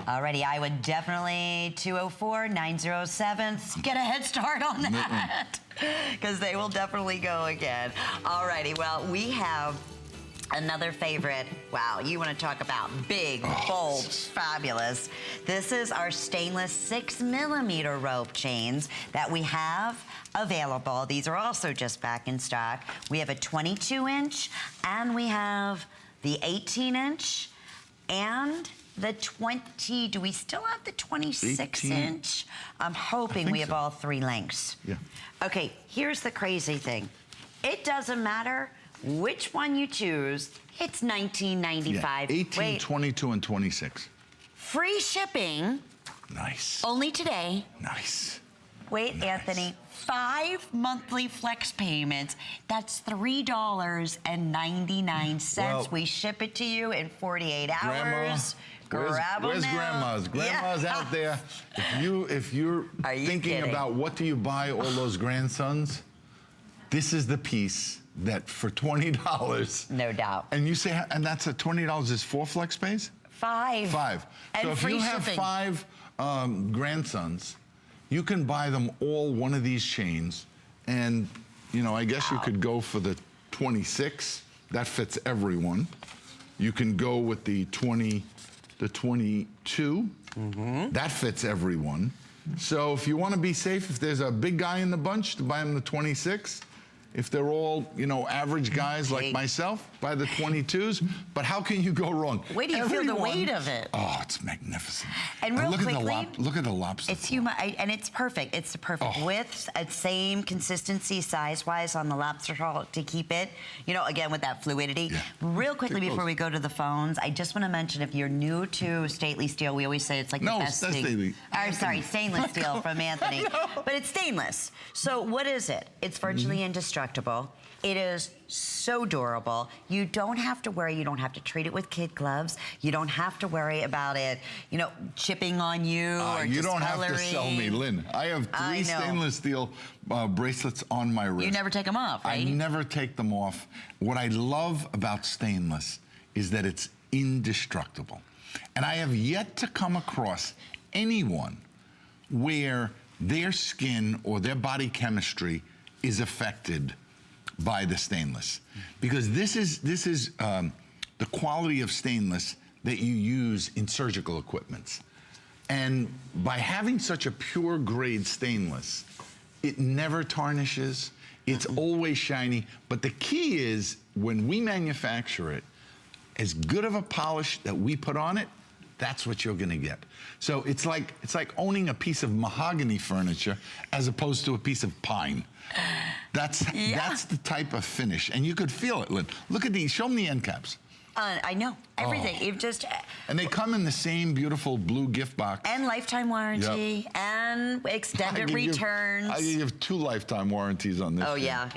Alrighty, I would definitely 204-907. Get a head start on that because they will definitely go again. Alrighty, well, we have another favorite. Wow, you want to talk about big, bold, fabulous. This is our stainless 6mm rope chains that we have available. These are also just back in stock. We have a 22-inch and we have the 18-inch and the 20, do we still have the 26-inch? I'm hoping we have all three lengths. Yeah. Okay, here's the crazy thing. It doesn't matter which one you choose, it's $19.95. Yeah, 18, 22, and 26. Free shipping. Nice. Only today. Nice. Wait, nice. Anthony, 5 monthly flex payments. That's $3.99. Well, we ship it to you in 48 hours. Where's grandmas? Grandma's out there. If you're thinking about what do you buy all those grandsons, this is the piece that for $20. No doubt. And you say, and that's at $20 is 4 flex pays? 5. 5. And so if free you have shipping. 5 grandsons, you can buy them all one of these chains. And, you know, I guess you could go for the 26. That fits everyone. You can go with the 22. That fits everyone. So if you want to be safe, if there's a big guy in the bunch, to buy him the 26. If they're all, you know, average guys like myself, buy the 22s. But how can you go wrong? Wait till you feel the weight of it. Oh, it's magnificent. And real quickly, look at the lobster. It's and it's perfect. It's the perfect width, same consistency size-wise on the lobster claw to keep it, you know, again with that fluidity. Yeah. Real quickly before we go to the phones, I just want to mention if you're new to stately steel, we always say it's like the best thing. Stainless steel from Anthony. But it's stainless. So what is it? It's virtually indestructible. It is so durable. You don't have to worry. You don't have to treat it with kid gloves. You don't have to worry about it, you know, chipping on you or you don't discoloring. have to sell me, Lynn. I have 3 stainless steel bracelets on my wrist. You never take them off, right? I never take them off. What I love about stainless is that it's indestructible. And I have yet to come across anyone where their skin or their body chemistry is affected by the stainless, because this is the quality of stainless that you use in surgical equipments. And by having such a pure grade stainless, it never tarnishes, it's always shiny. But the key is when we manufacture it, as good of a polish that we put on it, that's what you're gonna get. So it's like owning a piece of mahogany furniture as opposed to a piece of pine. That's the type of finish, and you could feel it, Lynn. Look at these, show them the end caps. I know, everything. You've just... And they come in the same beautiful blue gift box. And lifetime warranty, and extended returns. I give 2 lifetime warranties on this. Oh, yeah,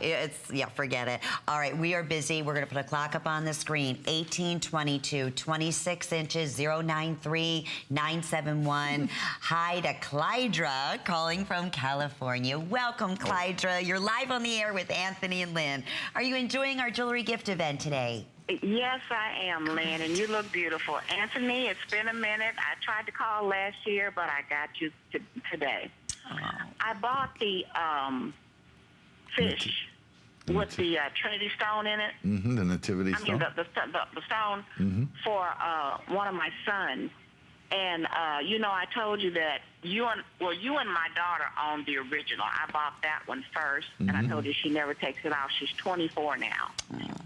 forget it. All right, we are busy. We're gonna put a clock up on the screen. 18, 22, 26 inches, 093-971. Hi to Clydra, calling from California. Welcome, Clydra. You're live on the air with Anthony and Lynn. Are you enjoying our jewelry gift event today? Yes, I am, Lynn, and you look beautiful. Anthony, it's been a minute. I tried to call last year, but I got you today. Oh. I bought the fish with the Trinity stone in it. The nativity stone. I mean, the stone for one of my sons. And, you know, I told you that you and my daughter own the original. I bought that one first, and I told you she never takes it off. She's 24 now.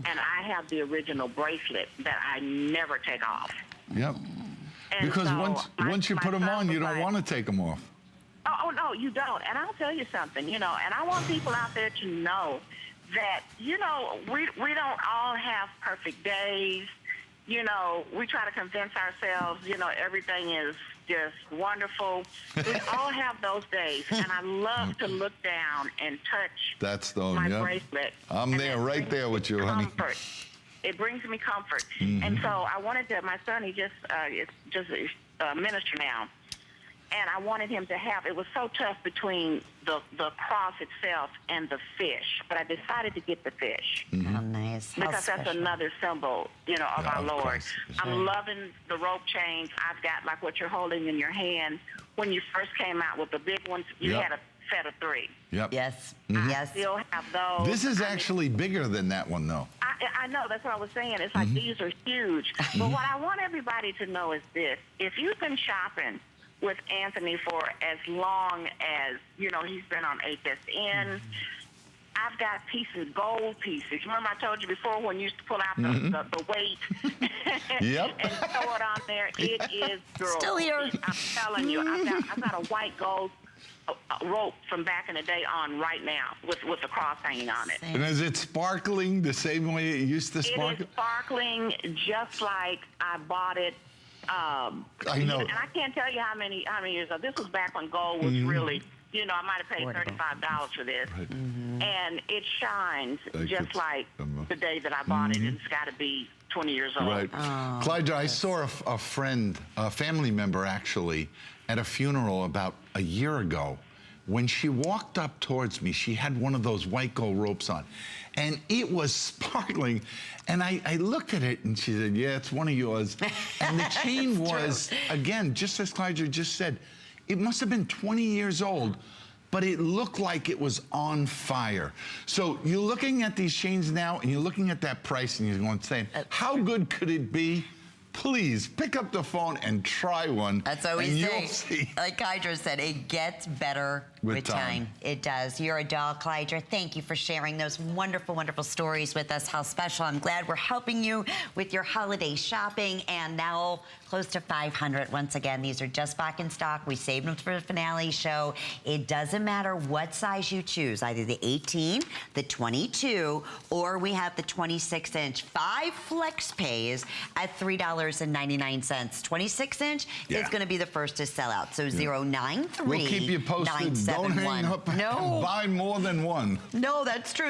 And I have the original bracelet that I never take off. Yep. And because so once you put them on, you don't want to take them off. Oh, no, you don't. And I'll tell you something, you know, and I want people out there to know that, you know, we don't all have perfect days. You know, we try to convince ourselves, you know, everything is just wonderful. We all have those days, and I love to look down and touch my bracelet. I'm there, right there with you, honey. It brings me comfort. And so I wanted to, my son, he just is just a minister now. and I wanted him to have, it was so tough between the cross itself and the fish, but I decided to get the fish. Oh, nice. How Because that's special. another symbol, you know, of our Lord. Christ. I'm loving the rope chains. I've got like what you're holding in your hand. When you first came out with the big ones, you Yep. had a set of 3. Yep. Yes. I Yes. still have those. This is I mean, actually bigger than that one, though. I know, that's what I was saying. It's like these are huge. But what I want everybody to know is this. If you've been shopping with Anthony for as long as, you know, he's been on HSN, I've got pieces, gold pieces. Remember I told you before when you used to pull out the weight Yep. and throw it on there? It is, girl. Still here. I'm telling you, I've got a white gold rope from back in the day on right now with the cross hanging on it. And is it sparkling the same way it used to It sparkle? is sparkling just like I bought it. I know. And I can't tell you how many years ago. This was back when gold was really, you know, I might have paid $35 for this. And it shines just like the day that I bought it. And it's got to be 20 years old. Right. Clyde, I saw a friend, a family member actually, at a funeral about a year ago. When she walked up towards me, she had one of those white gold ropes on, and it was sparkling. And I looked at it, and she said, yeah, it's one of yours. And the chain was, again, just as Clyde just said, it must have been 20 years old, but it looked like it was on fire. So you're looking at these chains now, and you're looking at that price, and you're going, saying, how good could it be? Please pick up the phone and try one. That's what and we you'll say. see. Like Kydra said, it gets better With with time. time. It does. You're a doll, Kydra. Thank you for sharing those wonderful, wonderful stories with us. How special. I'm glad we're helping you with your holiday shopping. And now close to 500. Once again, these are just back in stock. We saved them for the finale show. It doesn't matter what size you choose, either the 18, the 22, or we have the 26-inch. 5 flex pays at $3.99. 26-inch is going to be the first to sell out. So 093 We'll keep you posted. Don't hang up. No. Buy more than one. No, that's true.